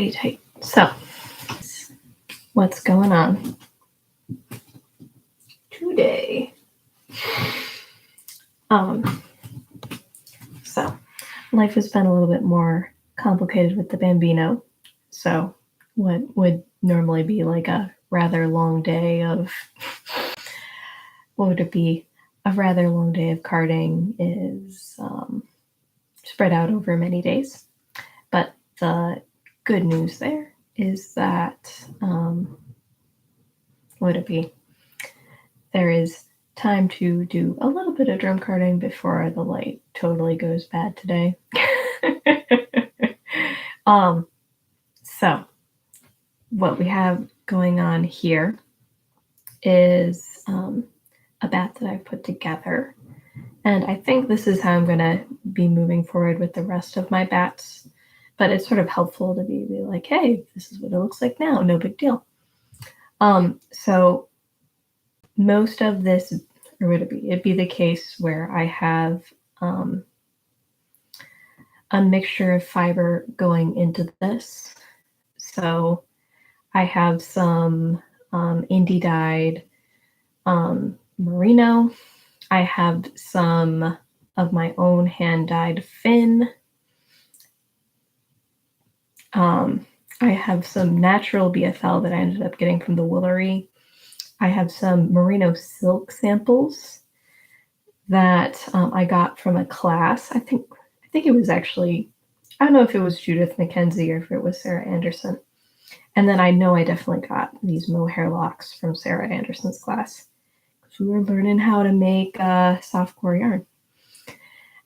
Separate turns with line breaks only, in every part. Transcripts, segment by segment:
tighty tight. So, what's going on today? So life has been a little bit more complicated with the Bambino. So what would normally be like a rather long day of what would it be? A rather long day of carding is spread out over many days. But the good news there is that what would it be? There is time to do a little bit of drum carding before the light totally goes bad today. So what we have going on here is a bat that I've put together. And I think this is how I'm going to be moving forward with the rest of my bats. But it's sort of helpful to be like, hey, this is what it looks like now. No big deal. So most of this, or would it'd be the case where I have a mixture of fiber going into this. So I have some indie dyed merino. I have some of my own hand dyed fin. I have some natural BFL that I ended up getting from the Woolery. I have some merino silk samples that I got from a class. I think it was actually, I don't know if it was Judith McKenzie or if it was Sarah Anderson. And then I know I definitely got these mohair locks from Sarah Anderson's class because we were learning how to make soft core yarn.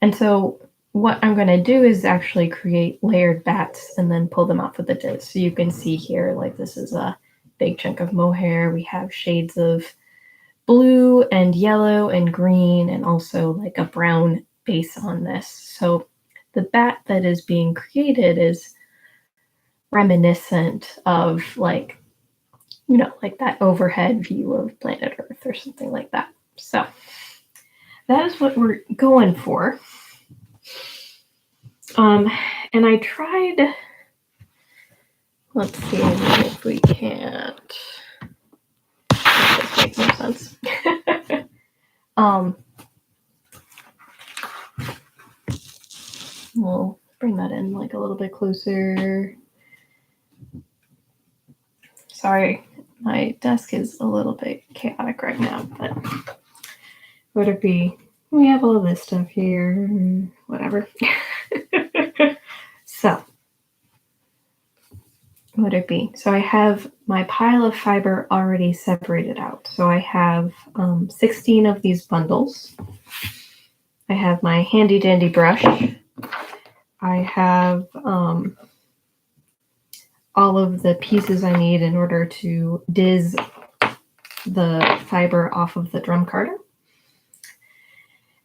And so what I'm going to do is actually create layered bats and then pull them off with the diz. So you can see here, like this is a big chunk of mohair. We have shades of blue and yellow and green and also like a brown base on this. So the bat that is being created is reminiscent of like, you know, like that overhead view of planet Earth or something like that. So that is what we're going for. And I tried, let's see if we can't. This makes no sense. We'll bring that in like a little bit closer. Sorry, my desk is a little bit chaotic right now, but would it be, we have all this stuff here, whatever. So, would it be? So I have my pile of fiber already separated out. So I have 16 of these bundles. I have my handy dandy brush. I have all of the pieces I need in order to diz the fiber off of the drum carder.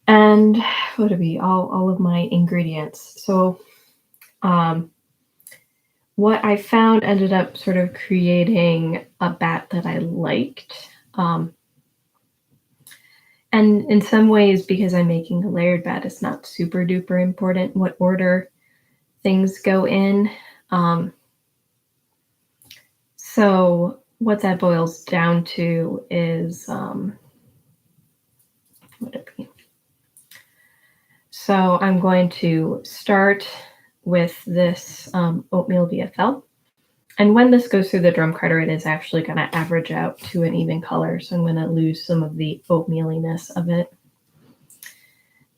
And what would it be? All of my ingredients. So what I found ended up sort of creating a bat that I liked. And in some ways, because I'm making a layered bat, it's not super duper important what order things go in. So what that boils down to is, what would it be? So I'm going to start with this oatmeal BFL. And when this goes through the drum carder, it is actually going to average out to an even color. So I'm going to lose some of the oatmealiness of it.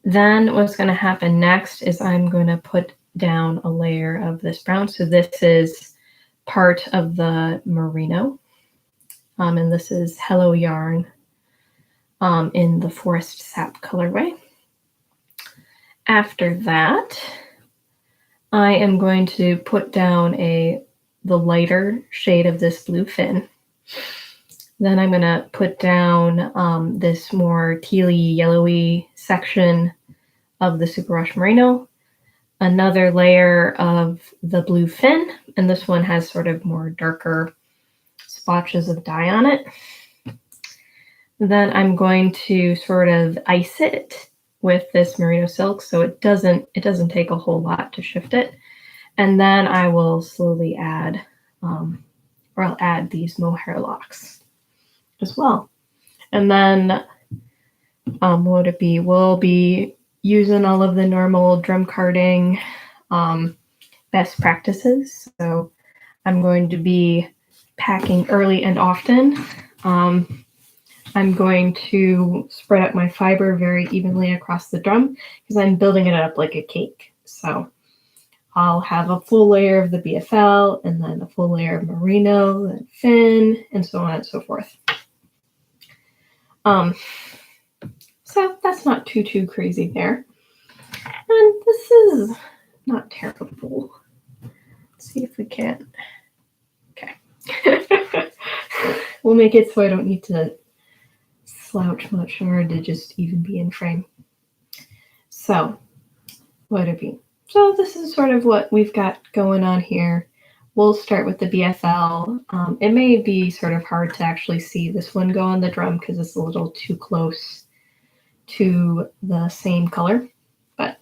Then what's going to happen next is I'm going to put down a layer of this brown. So this is part of the merino. And this is Hello Yarn in the Forest Sap colorway. After that, I am going to put down the lighter shade of this blue fin. Then I'm going to put down this more tealy, yellowy section of the Super Rush Merino, another layer of the blue fin, and this one has sort of more darker splotches of dye on it. Then I'm going to sort of ice it with this merino silk, so it doesn't take a whole lot to shift it. And then I will slowly add, or I'll add these mohair locks as well. And then what would it be? We'll be using all of the normal drum carding best practices. So I'm going to be packing early and often. I'm going to spread out my fiber very evenly across the drum because I'm building it up like a cake. So I'll have a full layer of the BFL and then a full layer of merino, then fin, and so on and so forth. So that's not too crazy there. And this is not terrible. Let's see if we can. Okay. We'll make it so I don't need to slouch much in order to just even be in frame. So, what would it be? So this is sort of what we've got going on here. We'll start with the BFL. It may be sort of hard to actually see this one go on the drum because it's a little too close to the same color, but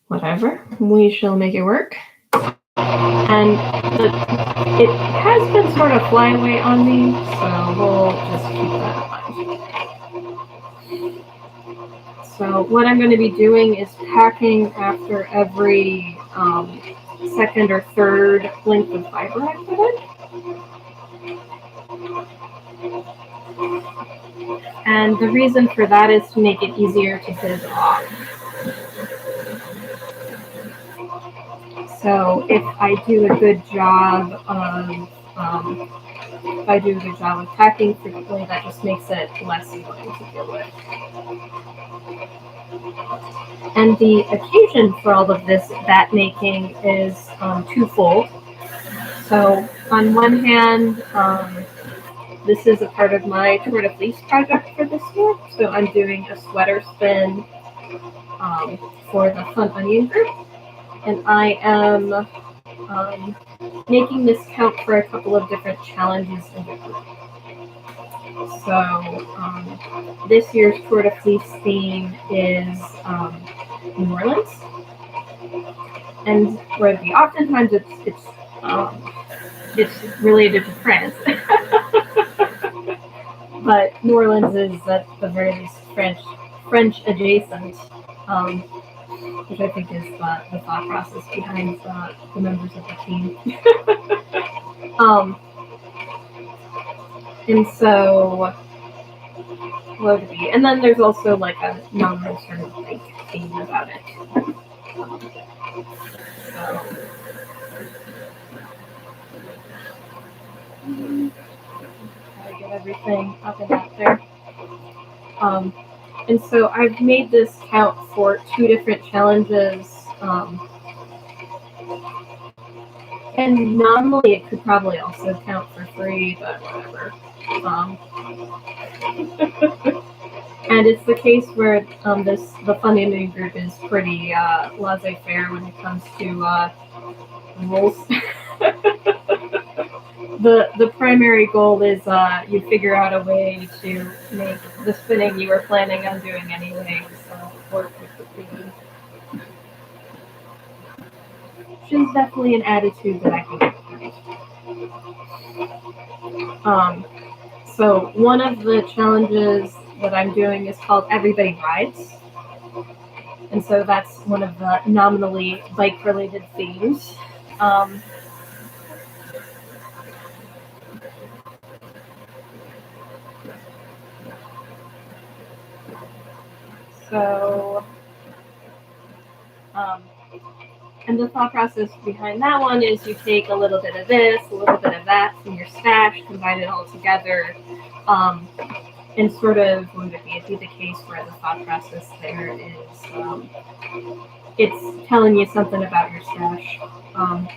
whatever, we shall make it work. And it has been sort of flyaway on me, so we'll just keep that in mind. So what I'm going to be doing is packing after every second or third length of fiber I put in. And the reason for that is to make it easier to get it off. So if I do a good job of packing frequently, that just makes it less annoying to deal with. And the occasion for all of this bat making is twofold. So on one hand, this is a part of my Tour de Fleece project for this year. So I'm doing a sweater spin for the Fun Onion group. And I am making this count for a couple of different challenges in the group. So this year's Tour de Fleece theme is New Orleans. And where oftentimes it's related to France. But New Orleans is at the very least French adjacent, which I think is the thought process behind the members of the team. And so, what would it be? And then there's also like a nominal sort of like theme about it. So, gotta get everything up and out there. And so I've made this count for 2 different challenges. And nominally it could probably also count for 3, but whatever. And it's the case where the Fun Onion group is pretty laissez-faire when it comes to rules. The primary goal is you figure out a way to make the spinning you were planning on doing anyway, so work with the theme. Which is definitely an attitude that I can get behind. So one of the challenges that I'm doing is called Everybody Rides. And so that's one of the nominally bike-related themes. And the thought process behind that one is you take a little bit of this, a little bit of that from your stash, combine it all together, and sort of, it'd be the case where the thought process there is, it's telling you something about your stash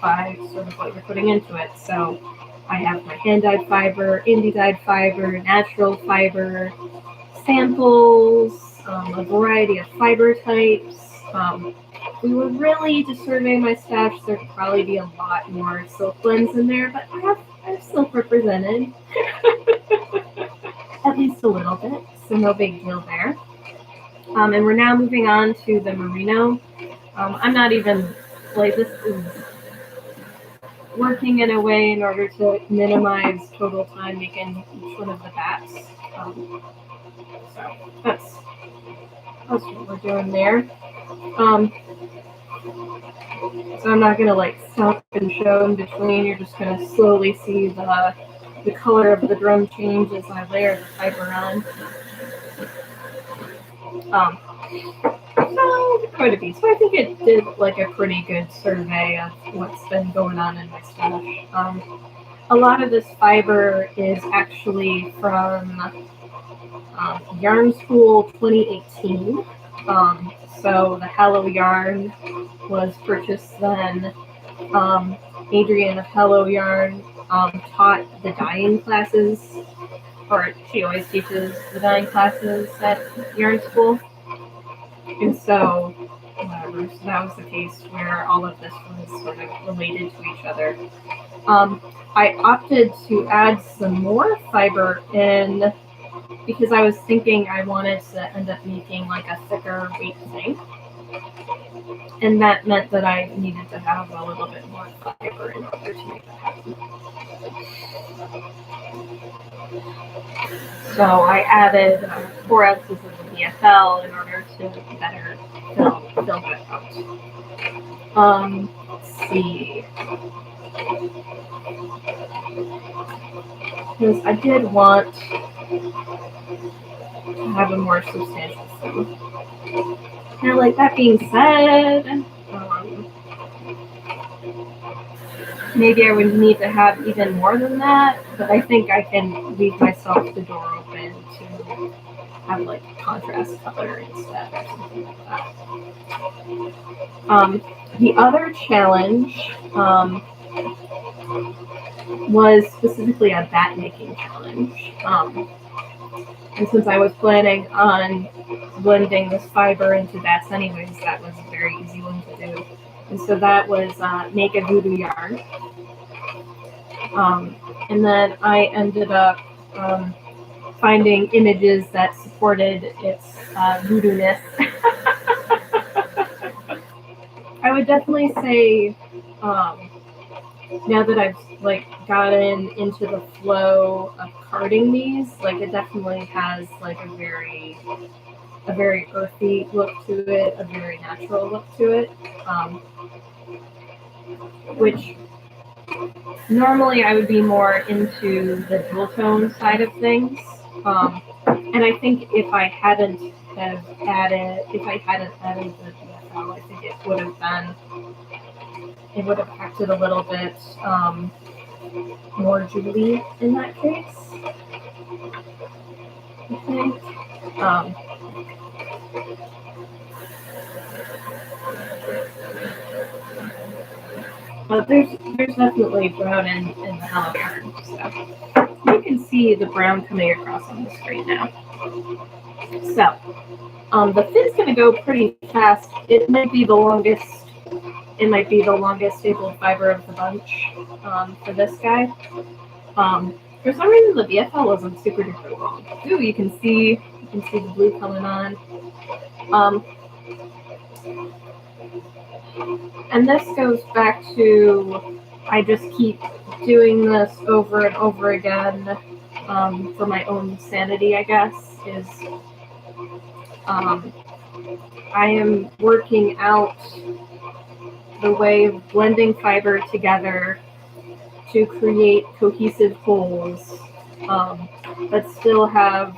by sort of what you're putting into it. So I have my hand-dyed fiber, indie-dyed fiber, natural fiber, samples, a variety of fiber types. We were really to survey my stash, there could probably be a lot more silk blends in there, but I have silk represented. At least a little bit, so no big deal there. And we're now moving on to the merino. I'm not even like this is working in a way in order to minimize total time making each one of the bats. So that's what we're doing there. Um, so I'm not gonna like stop and show in between. You're just gonna slowly see the color of the drum change as I layer the fiber on. So quite a bit. So I think it did like a pretty good survey of what's been going on in my stash. A lot of this fiber is actually from Yarn School 2018. So the Hello Yarn was purchased then. Adrienne of Hello Yarn taught the dyeing classes, or she always teaches the dyeing classes at Yarn School. And so, whatever, so that was the case where all of this was sort of related to each other. I opted to add some more fiber in because I was thinking I wanted to end up making like a thicker weight thing. And that meant that I needed to have a little bit more fiber in order to make that happen. So I added 4 ounces of the BFL in order to better fill that out. Let's see. Because I did want to have a more substantial thing. Now, like that being said, maybe I would need to have even more than that, but I think I can leave myself the door open to have like a contrast color instead or something like that. The other challenge was specifically a bat making challenge. And since I was planning on blending this fiber into bats anyways, that was a very easy one to do. And so that was make a voodoo yarn. And then I ended up finding images that supported its voodoo-ness. I would definitely say now that I've like gotten into the flow of carding these, like it definitely has like a very earthy look to it, a very natural look to it, which normally I would be more into the dual tone side of things. And I think if I hadn't added the BFL, I think it would have acted a little bit more jewelry in that case, I think. But there's definitely brown in the Hello Yarn stuff. You can see the brown coming across on the screen now. So, the fit's going to go pretty fast. It might be the longest stapled fiber of the bunch for this guy. For some reason, the BFL wasn't super duper long. Ooh, you can see the blue coming on. And this goes back to I just keep doing this over and over again for my own sanity, I guess, is I am working out the way of blending fiber together to create cohesive wholes that still have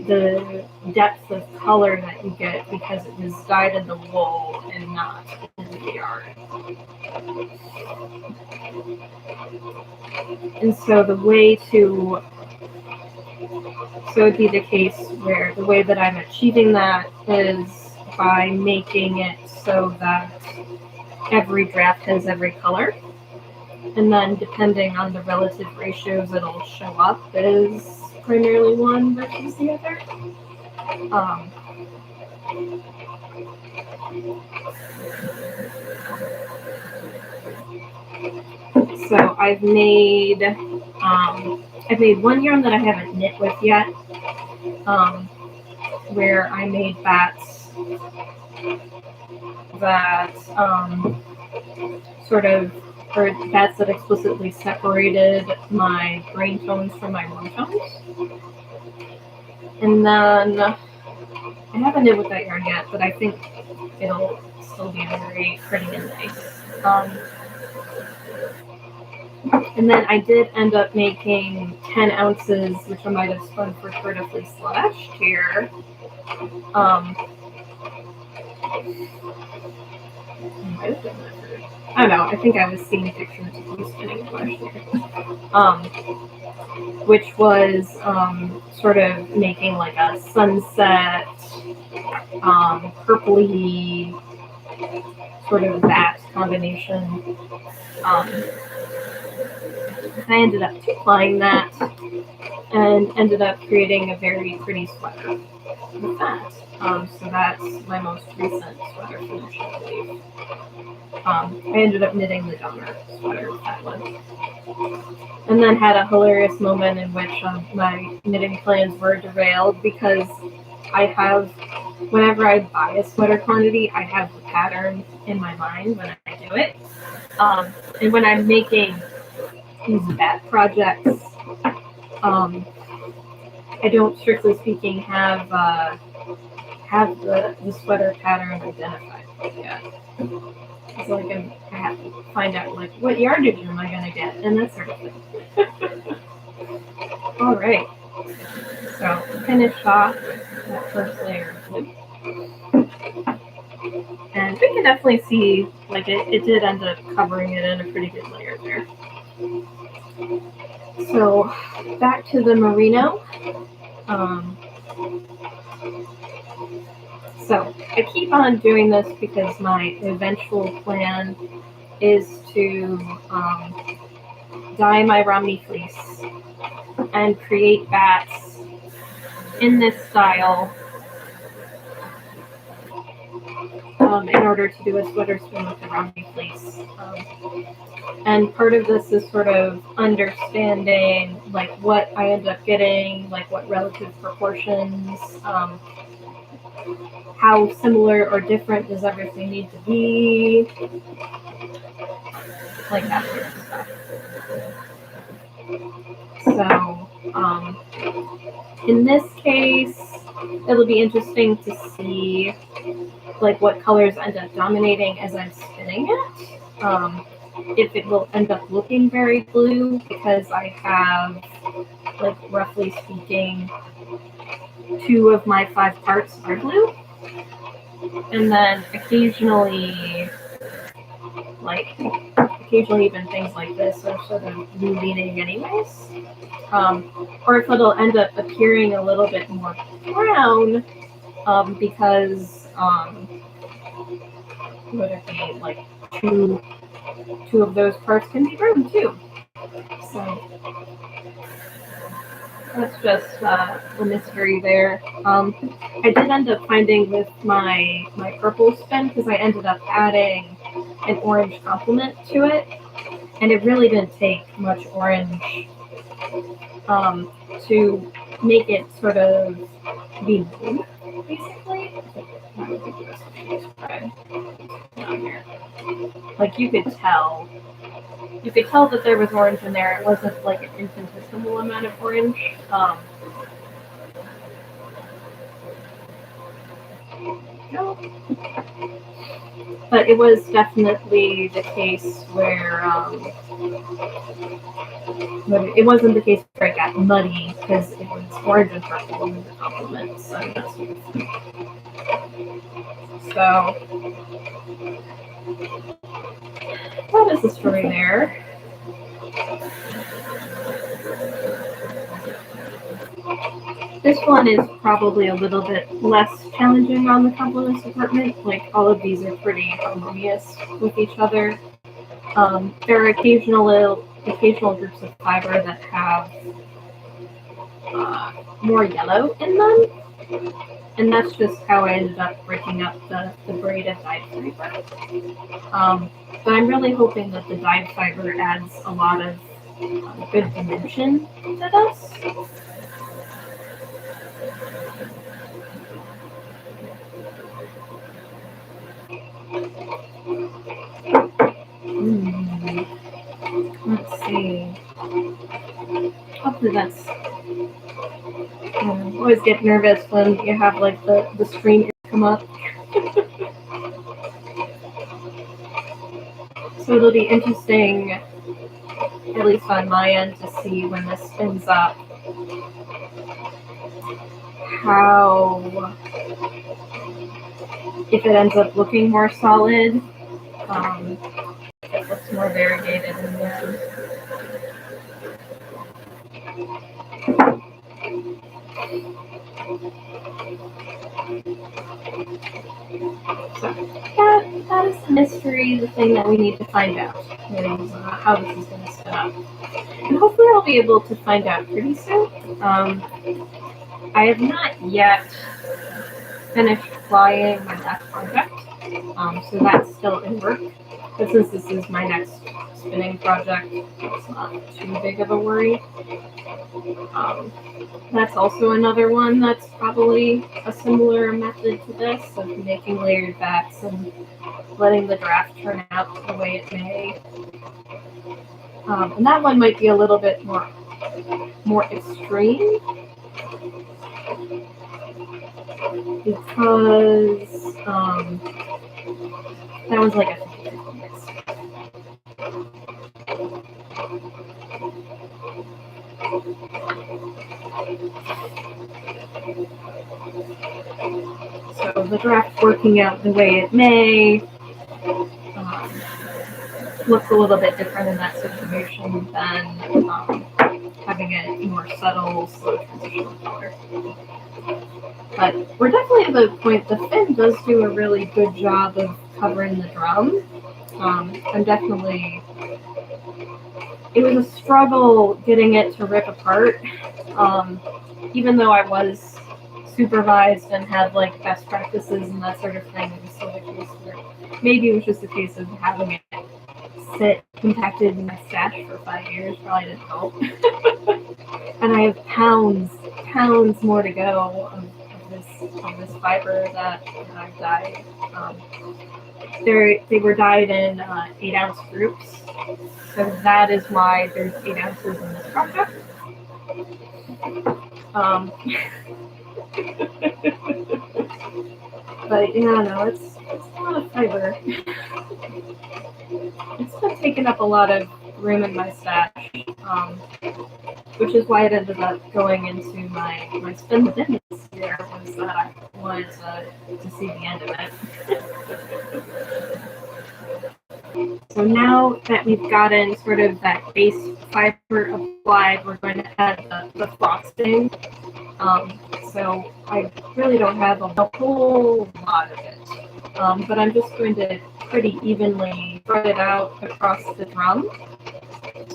the depth of color that you get because it was dyed in the wool and not in the yarn. And so it'd be the case where the way that I'm achieving that is by making it so that every draft has every color. And then depending on the relative ratios it'll show up as primarily one versus the other. So I've made one yarn that I haven't knit with yet, where I made bats that sort of, or bats that explicitly separated my grain tones from my warm tones. And then I haven't knit with that yarn yet, but I think it'll still be very pretty and nice. And then I did end up making 10 ounces, which I might have spun for Florida Fleece last year. I don't know. I think I was seeing pictures of you spinning last year. Which was sort of making like a sunset, purpley, sort of that combination. I ended up applying that and ended up creating a very pretty sweater with that. So that's my most recent sweater finish, I believe. I ended up knitting the donor sweater with that one. And then had a hilarious moment in which my knitting plans were derailed because I have, whenever I buy a sweater quantity, I have the pattern in my mind when I do it. And when I'm making these bat projects, I don't, strictly speaking, have the sweater pattern identified yet. So like I have to find out like what yardage am I gonna get and that sort of thing. All right, so finish off that first layer of blue, and we can definitely see like it did end up covering it in a pretty good layer there. So back to the merino. So I keep on doing this because my eventual plan is to dye my Romney fleece and create bats in this style in order to do a sweater spin with the Romney fleece. And part of this is sort of understanding like what I end up getting, like what relative proportions, how similar or different does everything need to be, like that sort of stuff. So in this case, it'll be interesting to see like what colors end up dominating as I'm spinning it. If it will end up looking very blue because I have, like roughly speaking, 2 of my 5 parts are blue. And then occasionally even things like this are sort of blue leaning anyways. Or if it'll end up appearing a little bit more brown because would it be like two of those parts can be brown too. So that's just the mystery there. I did end up finding with my purple spin because I ended up adding an orange complement to it, and it really didn't take much orange to make it sort of be blue, basically. Like you could tell that there was orange in there. It wasn't like an infinitesimal amount of orange. No. But it was definitely the case where it wasn't the case where it got muddy because it was orange and purple in the complements and that sort of thing. So that is the story there. This one is probably a little bit less challenging on the complements department. Like all of these are pretty harmonious with each other. There are occasional groups of fiber that have more yellow in them, and that's just how I ended up breaking up the braided dyed fiber. But I'm really hoping that the dyed fiber adds a lot of good dimension to this. Let's see. Hopefully that's. I always get nervous when you have like the screen come up. So it'll be interesting, at least on my end, to see when this spins up how, if it ends up looking more solid, it looks more variegated in the end. So that is the mystery, the thing that we need to find out, is how this is going to spin up. And hopefully I'll be able to find out pretty soon. I have not yet finished flying my last project, so that's still in work. But since this is my next spinning project, it's not too big of a worry. That's also another one that's probably a similar method to this, of making layered bats and letting the draft turn out the way it may. And that one might be a little bit more extreme, because that was like a 50-50 mix. So the draft working out the way it may looks a little bit different in that situation than having a more subtle, slow transitional color. But we're definitely at the point, the fin does do a really good job of covering the drum. I'm definitely, it was a struggle getting it to rip apart, even though I was supervised and had like best practices and that sort of thing. It was still the case where maybe it was just a case of having it sit compacted in my stash for 5 years probably didn't help. And I have pounds more to go of this fiber that I've dyed. They were dyed in 8-ounce groups, so that is why there's 8 ounces in this project. But yeah, no, it's a lot of fiber. It's been taking up a lot of room in my stash, which is why it ended up going into my spin within this year, was that I wanted to see the end of it. So now that we've gotten sort of that base fiber applied, we're going to add the frosting. So I really don't have a whole lot of it, but I'm just going to pretty evenly spread it out across the drum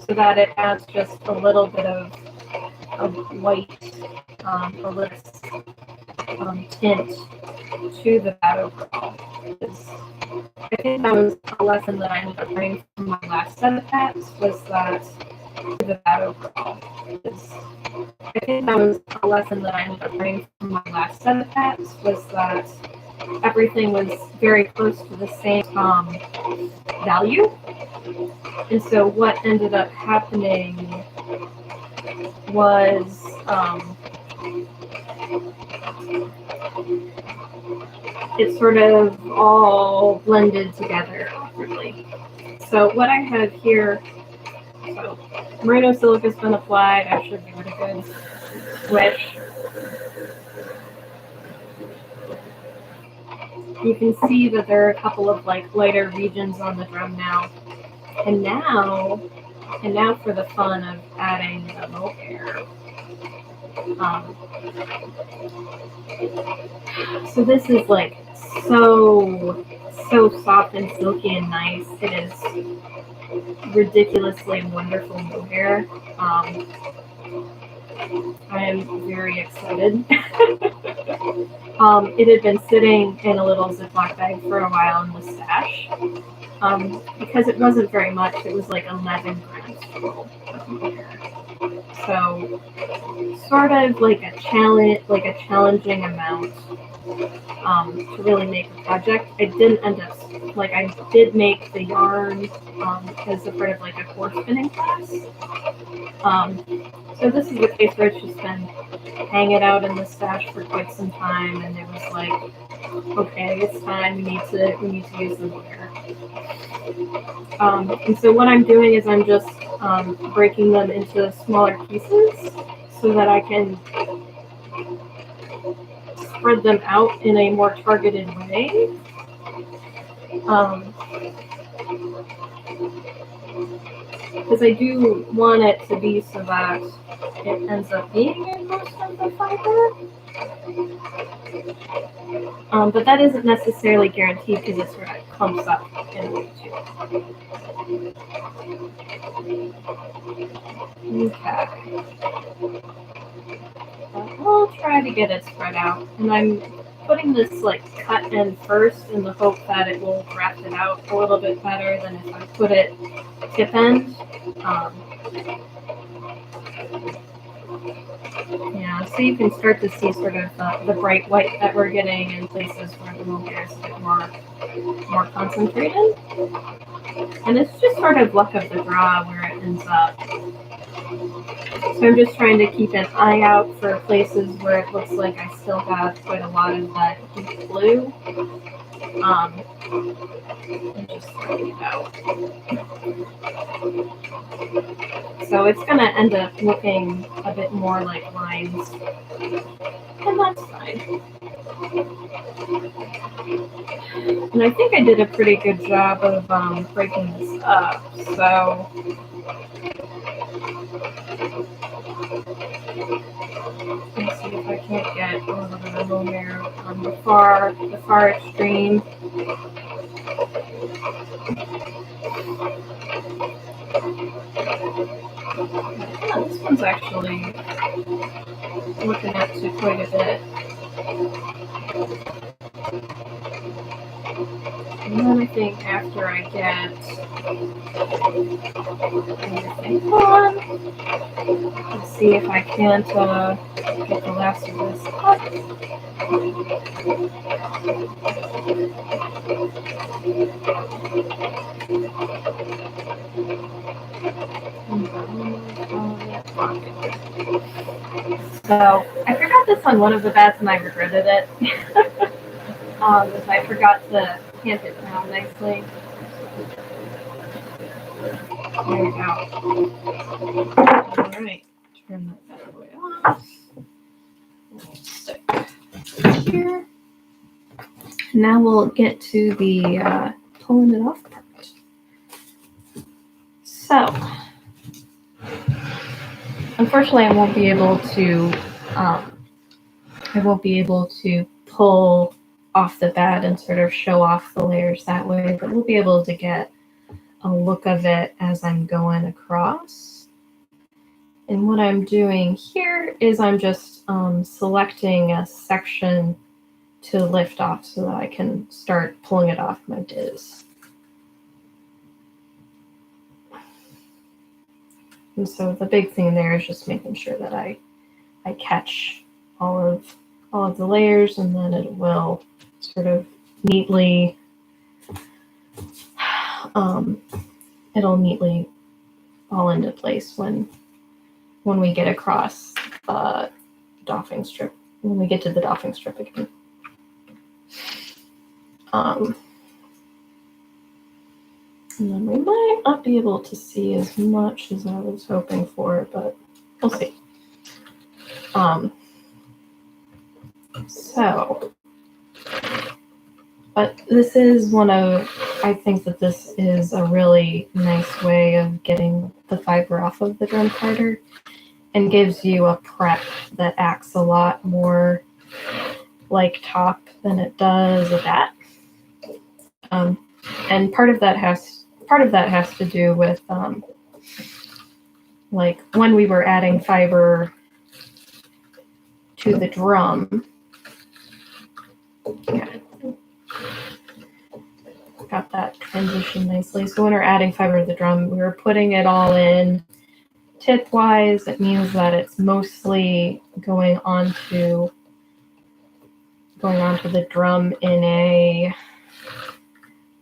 so that it adds just a little bit of white, a little tint to the bat overall. I think that was a lesson that I ended up learning from my last set of bats, was that the bat overall. I think that was a lesson that I ended up learning from my last set of bats, was that everything was very close to the same value. And so what ended up happening was it sort of all blended together awkwardly. So what I have here, so merino silk has been applied. I should give it a good swish. You can see that there are a couple of like lighter regions on the drum now. And now for the fun of adding the mohair. So this is like so soft and silky and nice. It is ridiculously wonderful mohair. I am very excited. It had been sitting in a little Ziploc bag for a while in the stash. Because it wasn't very much, it was like 11 grams total of mohair. So sort of like a challenging amount to really make a project. I didn't end up I did make the yarn as a part of like a core spinning class. So this is the case where it's just been hanging out in the stash for quite some time, and it was like, okay, it's time. We need to use them here. And so what I'm doing is I'm just breaking them into smaller pieces so that I can spread them out in a more targeted way. Because I do want it to be so that it ends up being in most of the fiber. But that isn't necessarily guaranteed because it sort of clumps up in a way too. Okay. We'll try to get it spread out. And I'm putting this like cut end first in the hope that it will draft it out a little bit better than if I put it tip end. Yeah, so you can start to see sort of the bright white that we're getting in places where the mohair is a bit more concentrated. And it's just sort of luck of the draw where it ends up. So I'm just trying to keep an eye out for places where it looks like I still have quite a lot of that deep blue. And just throwing it out. So it's going to end up looking a bit more like lines. And that's fine. And I think I did a pretty good job of breaking this up. So let's see if I can't get a little bit of mohair on the far extreme. Yeah, this one's actually looking up to quite a bit. And then I think after I get everything on, let's see if I can't get the last of this up. So I forgot this on one of the bats and I regretted it. I forgot to hand it down nicely. There we go. Alright, turn that bad boy off. Stick here. Now we'll get to the pulling it off part. So, unfortunately, I won't be able to pull off the bat and sort of show off the layers that way, but we'll be able to get a look of it as I'm going across. And what I'm doing here is I'm just selecting a section to lift off so that I can start pulling it off my diz. And so the big thing there is just making sure that I catch all of the layers, and then it will sort of neatly it'll neatly fall into place when we get across the doffing strip, when we get to the doffing strip again. And then we might not be able to see as much as I was hoping for, but we'll see. But this is I think that this is a really nice way of getting the fiber off of the drum carder and gives you a prep that acts a lot more like top than it does a bat. And part of that has to do with like when we were adding fiber to the drum. Okay. Got that transition nicely. So when we're adding fiber to the drum, we were putting it all in tip-wise, it means that it's mostly going onto the drum in a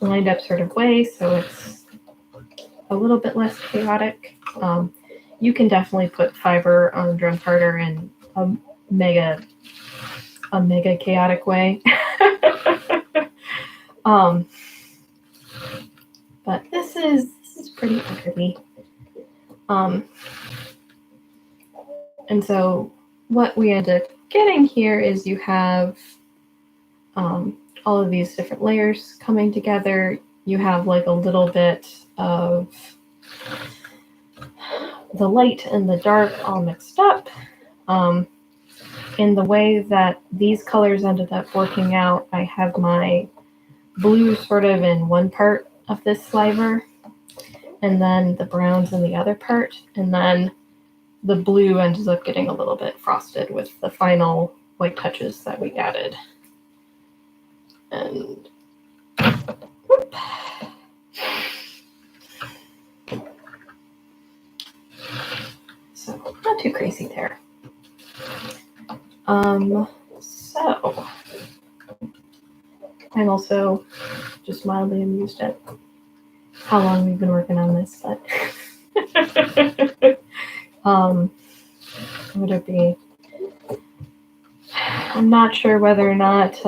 lined up sort of way, so it's a little bit less chaotic. You can definitely put fiber on the drum tartar in a mega chaotic way. But this is pretty pretty. And so what we end up getting here is you have all of these different layers coming together. You have like a little bit of the light and the dark all mixed up. In the way that these colors ended up working out, I have my blue sort of in one part of this sliver, and then the browns in the other part, and then the blue ends up getting a little bit frosted with the final white touches that we added. And whoop. So not too crazy there. So I'm also just mildly amused at how long we've been working on this, but would it be? I'm not sure whether or not,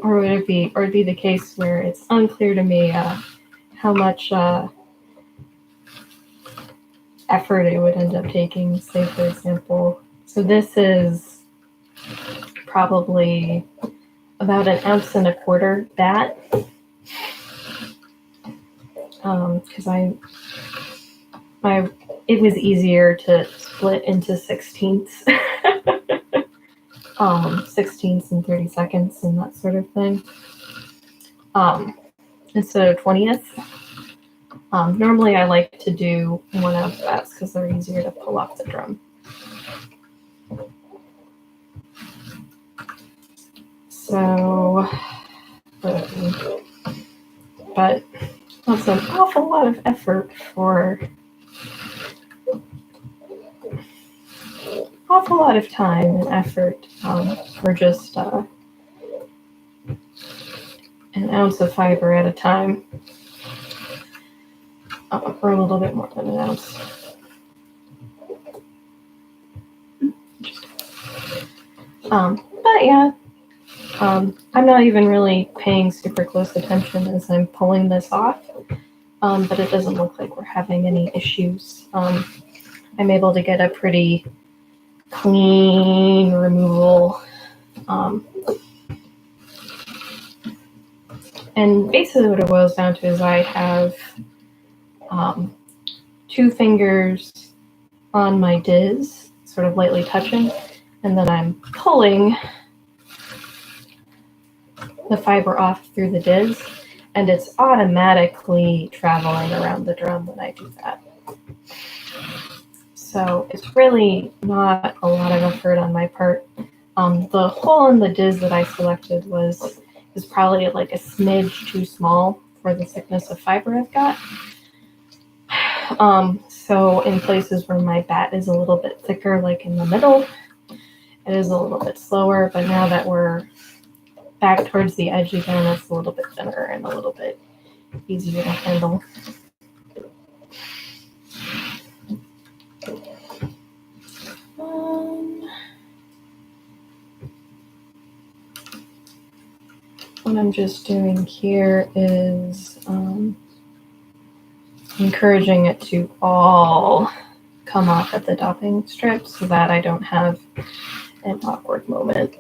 or would it be the case where it's unclear to me how much effort it would end up taking. Say, for example, so this is probably about 1.25 ounce bat, because it was easier to split into 16ths, 16ths and 32nds and that sort of thing, instead of 20th. Normally I like to do 1 ounce bats because they're easier to pull off the drum. So, but that's an awful lot of effort for awful lot of time and effort for just 1 ounce of fiber at a time, or a little bit more than 1 ounce. But yeah, I'm not even really paying super close attention as I'm pulling this off, but it doesn't look like we're having any issues. I'm able to get a pretty clean removal. And basically what it boils down to is I have 2 fingers on my diz, sort of lightly touching, and then I'm pulling the fiber off through the diz, and it's automatically traveling around the drum when I do that. So it's really not a lot of effort on my part. The hole in the diz that I selected is probably like a smidge too small for the thickness of fiber I've got. So in places where my bat is a little bit thicker, like in the middle, it is a little bit slower, but now that we're back towards the edge again, it's a little bit thinner and a little bit easier to handle. What I'm just doing here is encouraging it to all come off at the dopping strip so that I don't have an awkward moment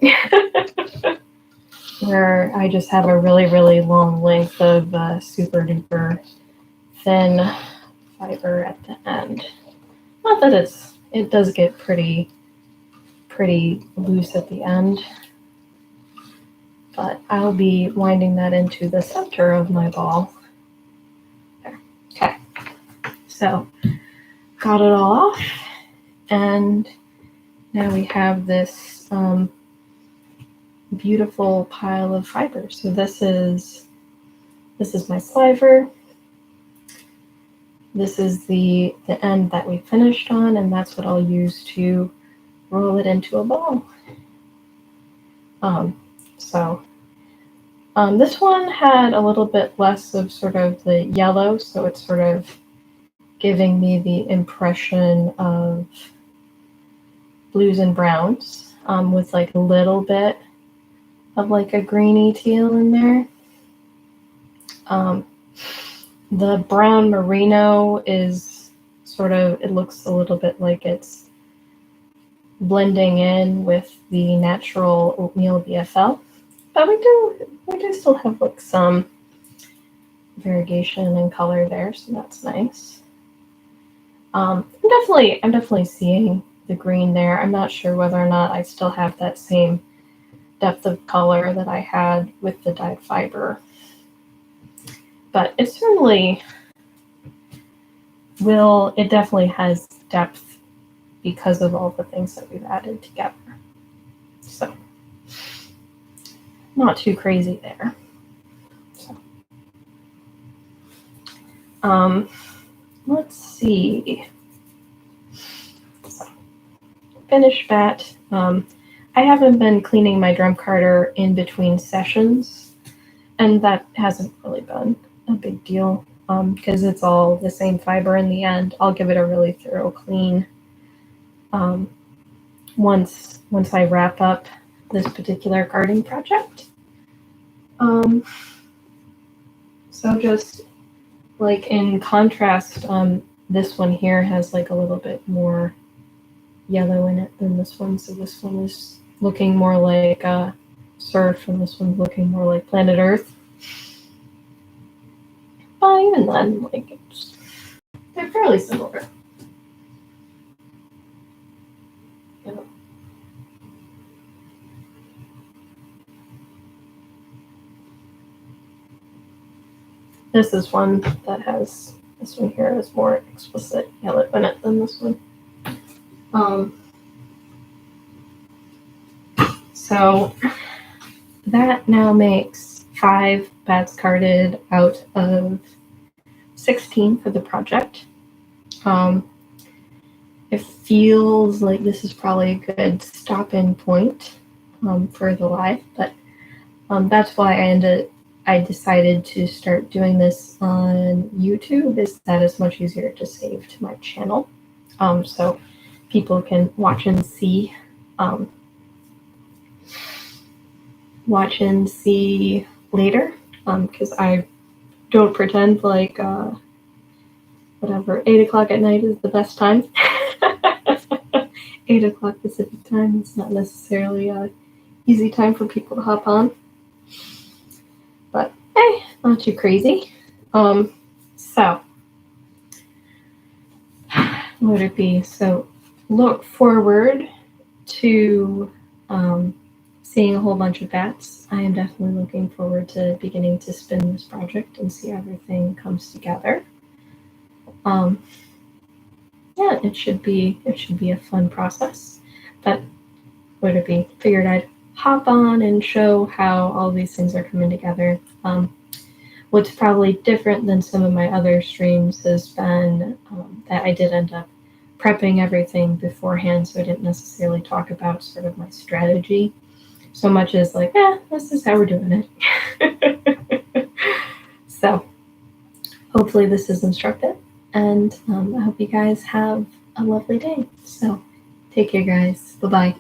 where I just have a really, really long length of super duper thin fiber at the end. Not that it does get pretty loose at the end, but I'll be winding that into the center of my ball. There. Okay. So got it all off, and now we have this beautiful pile of fiber. So this is my sliver. this is the end that we finished on, and that's what I'll use to roll it into a ball. So this one had a little bit less of sort of the yellow, so it's sort of giving me the impression of blues and browns, with like a little bit of like a greeny teal in there. The brown merino is sort of, it looks a little bit like it's blending in with the natural oatmeal BFL, but we do still have like some variegation in color there, so that's nice. I'm definitely seeing the green there. I'm not sure whether or not I still have that same depth of color that I had with the dyed fiber, but it certainly will. It definitely has depth because of all the things that we've added together. So not too crazy there. So, let's see. So, finished that. I haven't been cleaning my drum carder in between sessions, and that hasn't really been a big deal because it's all the same fiber in the end. I'll give it a really thorough clean once I wrap up this particular carding project. So just like in contrast, this one here has like a little bit more yellow in it than this one. So this one is looking more like surf, and this one's looking more like planet Earth. But even then, like they're fairly similar. You know. This is one that has, this one here has more explicit yellow in it than this one. So that now makes 5 bats carded out of 16 for the project. It feels like this is probably a good stop-in point for the live, but that's why I decided to start doing this on YouTube, is that it's much easier to save to my channel, so people can watch and see later, because I don't pretend like whatever 8 o'clock at night is the best time. 8 o'clock Pacific time is not necessarily an easy time for people to hop on, but hey, not too crazy. So what would it be? So look forward to seeing a whole bunch of bats. I am definitely looking forward to beginning to spin this project and see how everything comes together. Yeah, it should be a fun process. But would it be? Figured I'd hop on and show how all these things are coming together. What's probably different than some of my other streams has been that I did end up prepping everything beforehand, so I didn't necessarily talk about sort of my strategy so much as like, this is how we're doing it. So hopefully this is instructive, and I hope you guys have a lovely day. So take care, guys. Bye-bye.